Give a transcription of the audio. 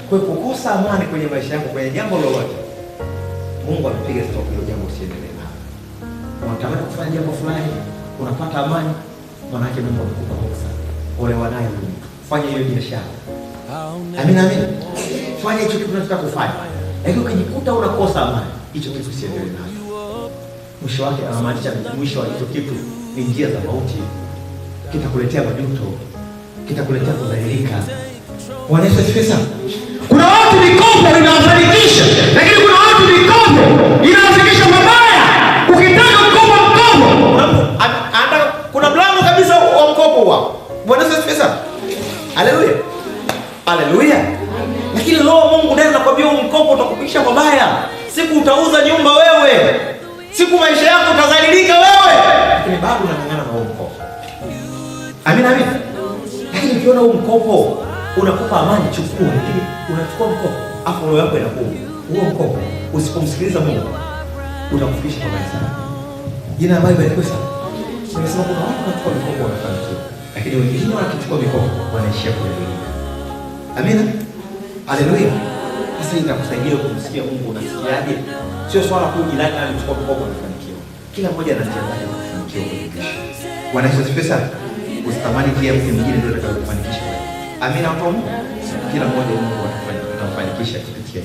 Kwa hiyo kukosa amani kwenye maisha yako, kwenye jambo lolote, Mungu amepiga stop hilo jambo, usiendelee nalo. Unatamani kufanya jambo fulani, unapata amani, maana yake Mungu amekupa ruhusa. Ole wanayo huyu. Fanya hiyo biashara. Amina, amina. Fanya hicho kitu unataka kufanya. Lakini ukijikuta unakosa amani, hicho kitu usiendelee nacho. Mwisho wake anamaanisha mwisho wa hicho kitu ni njia za mauti. Kitakuletea majuto, kitakuletea kudhalilika. Wanaweza sifesa. Kuna watu mikopo inawafanikisha, lakini kuna watu mikopo inawafikisha mabaya. Ukitaka mkopo, kuna mlango kabisa wa mkopo wao. Wanaweza sifesa. Haleluya. Haleluya. Lakini roho Mungu ndiye anakuambia mkopo utakufikisha mabaya. Siku utauza nyumba wewe. Siku maisha yako utadhalilika wewe. Lakini bado unang'ang'ana na huo mkopo. Amina, amina. Lakini ukiona huo mkopo unakupa amani, chukua. Lakini unachukua mkopo, afu roho yako inakuwa huo mkopo, usipomsikiliza Mungu utakufikisha mabaya sana. Jina la Biblia liko sana. Nimesema kuna watu wanachukua mikopo wanafanikiwa, lakini wengine wakichukua mikopo wanaishia kule. Amina. Haleluya. Sasa itakusaidia kumsikia Mungu, unasikiaje? Sio swala tu jirani anachukua mkopo anafanikiwa. Kila mmoja ana njia yake ya kufanikiwa. Wanaweza sipesa. Usitamani pia mtu mwingine ndio atakayokufanikisha. Amina. Kila mmoja Mungu atakufanikisha kupitia